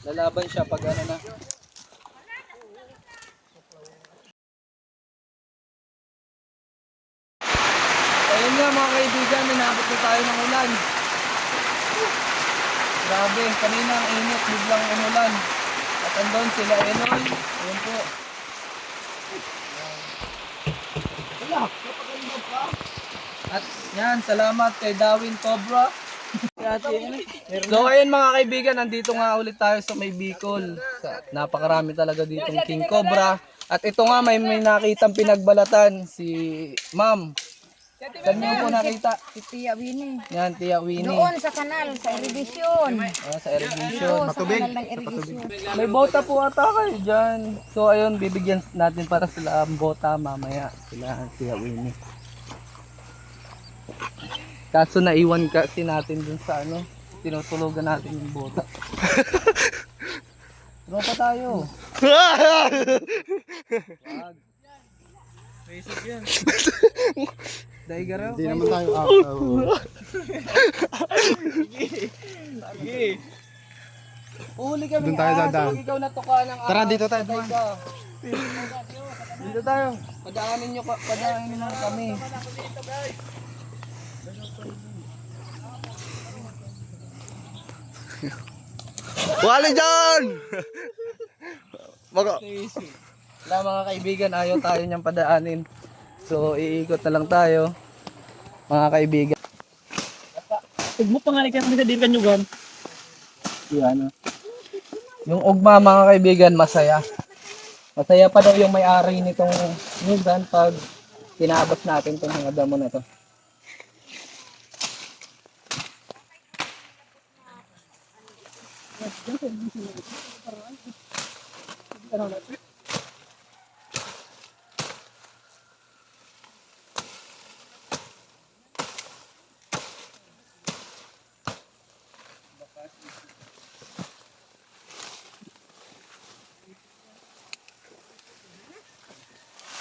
Lalaban siya pag ano na. Ayun nga mga kaibigan, inabot na tayo ng ulan. Grabe, kanina ang init, biglang umulan. At andun sila Enoy. Ayun po. At yan, salamat kay Darwin Cobra. So ayun mga kaibigan, nandito nga ulit tayo sa may Bicol. Napakarami talaga ditong King Cobra. At ito nga may nakitang pinagbalatan si Ma'am. Saan niyo po nakita? Si Tia Winnie. Yan, Tia Winnie. Doon sa kanal, sa irrigation. Sa irrigation. Sa kanal ng irrigation. May bota po ata kayo dyan. So ayun, bibigyan natin para sila ang bota mamaya. Sila ang Tia Winnie. Kaso naiwan kasi natin dun sa ano, tinutulugan natin yung bota. Tropa tayo. Basic yan. Daigaraw. Hindi naman tayo Sige. Uhuli kami. Doon tayo dadaan. So ikaw natuka ng Tara, dito tayo. Dito tayo. Padaanin nyo kami. Wali dyan! Wala mga kaibigan, ayaw tayo niyang padaanin. So iikot na lang tayo. Mga kaibigan. Huwag mo pangalit ka kami sa dirkan nyo gan. Yan. Yung ugma mga kaibigan, masaya. Masaya pa daw yung may-ari nitong nugan pag tinabos natin itong mga damo na to.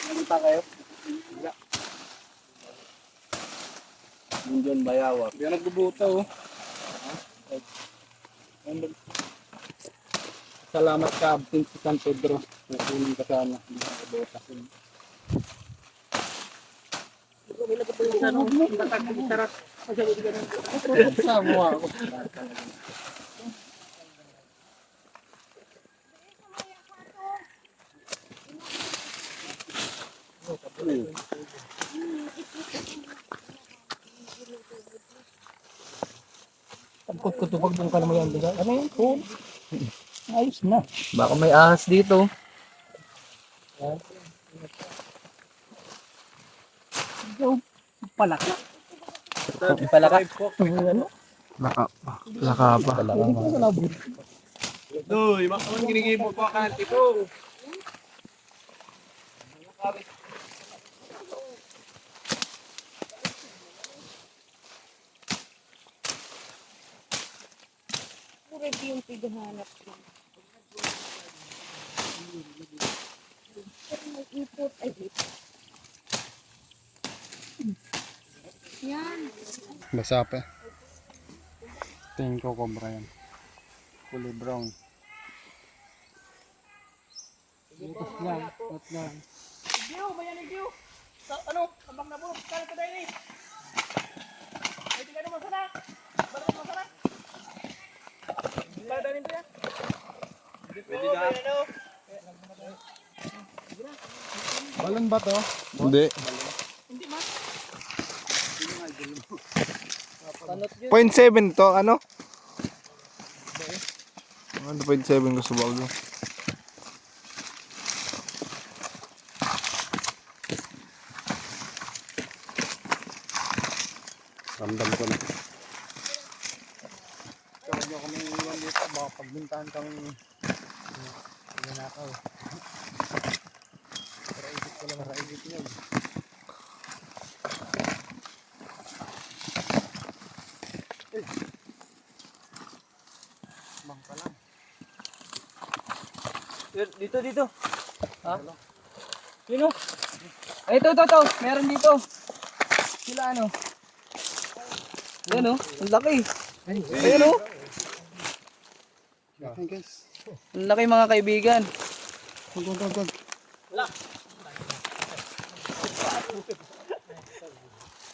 Nakita kayo? Nandyan bayawa. Yan nagbubuta oh. Salamat ka, absent si San Pedro. Kukunin ka sana. Hindi ka bota. Sama ako. Pagkot ko to, pag doon ka naman yan. Ano yun? Phone? Ayos na. Baka may ahas dito. Palaka. Palaka. Ano? Laka ba? Doy, makaman ginigibot ko ka tipo. Puro yung pighanap ko. Pero may ipot. Ay, ipot. Yan. Basa pa. Tingin ko cobra yan. Kulay brown. Diyo, mayan diyo. Ano? Ambak na po. Kaya ka dahil eh. Ay, tingnan naman sana. Bakit mo sana? Para dahil yan. Pwede na. Balon ba to? Hindi. Hindi ma. 0.7 to, ano? Ano 0.7 ko sa bago? Ramdam ko na. Kaya nyo kami iwan dito, baka pagbintahan kang nanakaw. Maraigit ko lang, maraigit nyo. Bangka lang. Dito. Ha? Sino? Ay, ito. Meron dito. Sila ano? Ayan o. Ang laki. Ayan o. laki guys. Ang laki mga kaibigan. Wag.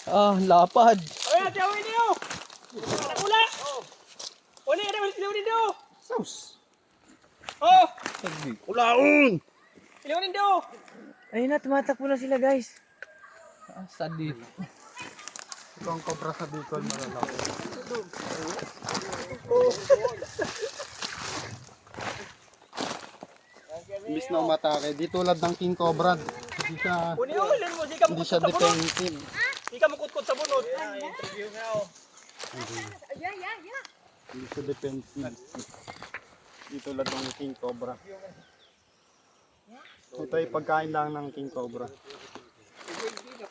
Ah, lapad. Oy, ate, awin niyo! Nakula! Uli, ano, ilawin niyo! Sauce. Oh! Ulaon! Ilawin niyo! Ayun na, tumatakbo na sila guys. Ah, sadit. Ito ang cobra sa Bicol, malalaki. Imbis na umatake, di tulad ng king cobra. Hindi siya, Uli, ilawin mo, di ka hindi mukut siya sa bunod. defensive. Di ka mukut sa bunod. Interview nga ako. Hindi siya defensive. Di tulad ng king cobra. Ito ay pagkain lang ng king cobra.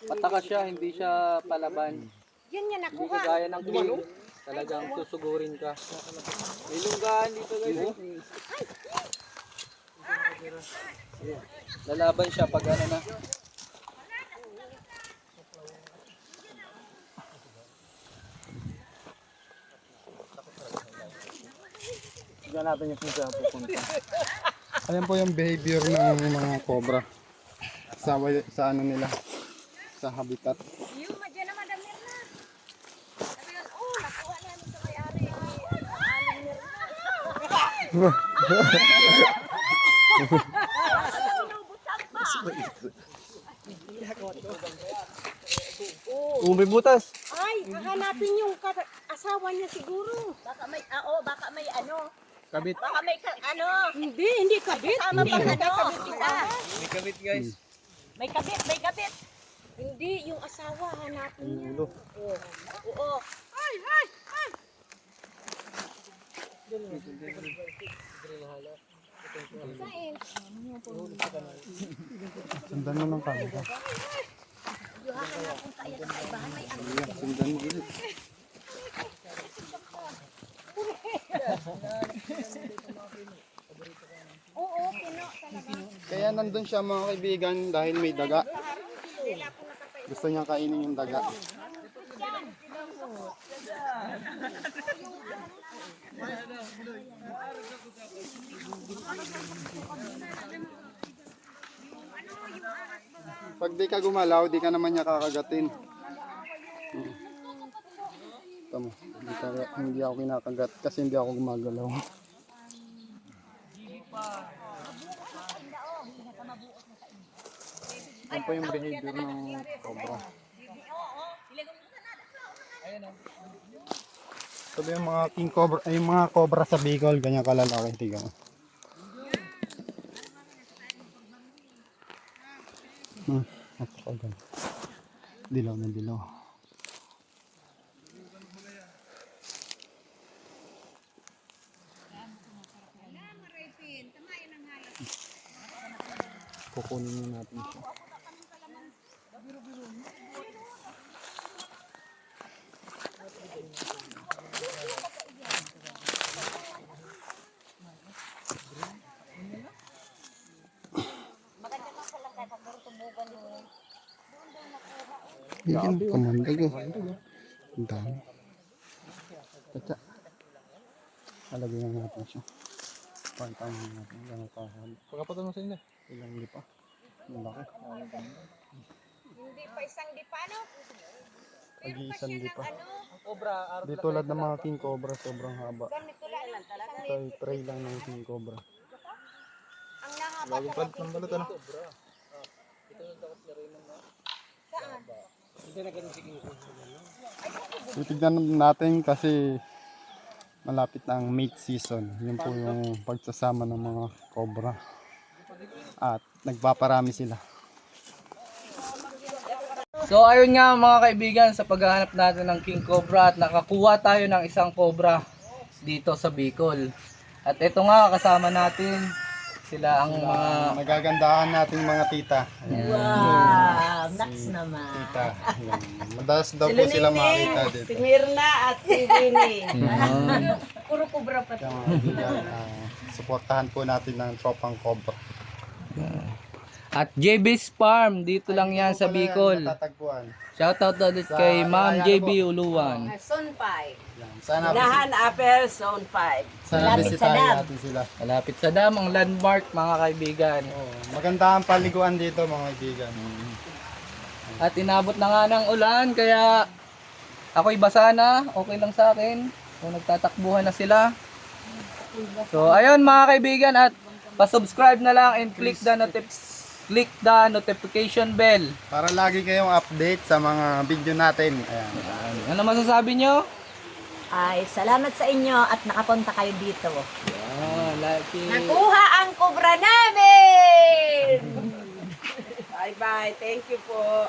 Pataka siya, hindi siya palaban. Yan yan, Hindi kagaya ng king. Talagang susugurin ka. May lunggahan dito guys. Lalaban siya pag ano na. Tignan natin yung kung saan pupunta. Ayan po yung behavior ng mga cobra. Sa ano nila. Sa habitat. Yung madyan na Madam Mirna. Sabi yun, oh, nakuha namin sa may-ari. Aling Mirna. Umi butas. Ay, hahanapin yung asawa niya siguro. Baka may, baka may ano, Kabit. baka may ano, Hindi kabit. kasama pang ano, isa. May kabit guys. May kabit, may kabit. Hindi, yung asawa, hanapin niya. Ulo. Oo. Sundan mo ng camera. Sundan mo ulit. Oo, pino talaga. Kaya nandun siya mga kaibigan dahil may daga. Gusto niya kainin yung daga. Pag di ka gumalaw, di ka naman niya kakagatin. Tama, hindi ako kinakagat kasi hindi ako gumagalaw. Yan po yung behavior ng cobra. Sabi yung mga king cobra, ay yung mga cobra sa Bicol, ganyan kalalaki. Tignan mo. Napakagan. Dilaw na dilaw. Kukunin na natin siya. Yan, kamandag oh. Ang dami. Katsa. Alagyan na natin siya. Pantayin natin. Ganun kahal. Pagkapatan mo sa inyo. Ilang hindi pa. Malaki. Hindi pa isang di pa, ano? Pag-iisang di pa. Cobra, Di tulad ng mga king cobra, sobrang haba. Ganito lang talaga. Ito ay tray lang ng king cobra. Ang nahaba Bagong palit ng balat ano? Titignan natin kasi malapit na ang mate season. Yun po yung pagsasama ng mga cobra. At nagpaparami sila. So ayun nga mga kaibigan, sa paghahanap natin ng king cobra at nakakuha tayo ng isang cobra dito sa Bicol. At ito nga kasama natin sila ang mga Nagagandahan nating mga tita. Wow, next naman. Tita. Yan. Madalas daw po sila makita dito. Si Mirna at si Winnie. Puro kubra pa. Kaya mga kaibigan, suportahan po natin ng tropang cobra. at JB's Farm, dito lang yan sa Bicol. Natatagpuan. Shoutout ulit kay Ma'am JB Uluwan. Sunpay. Yan, Sana Unahan Upper Zone 5. sana Malapit sa bisitahin dam. natin sila. Malapit sa dam, ang landmark mga kaibigan. Maganda ang paliguan dito mga kaibigan. At inabot na nga ng ulan, kaya ako'y basa na, okay lang sa akin. So nagtatakbuhan na sila. So ayun mga kaibigan, at pa-subscribe na lang and click the notification bell. Para lagi kayong update sa mga video natin. Ayan. Ano masasabi nyo? Ay, salamat sa inyo at nakapunta kayo dito. Lucky. Nakuha ang kubra namin! Bye-bye. Thank you po.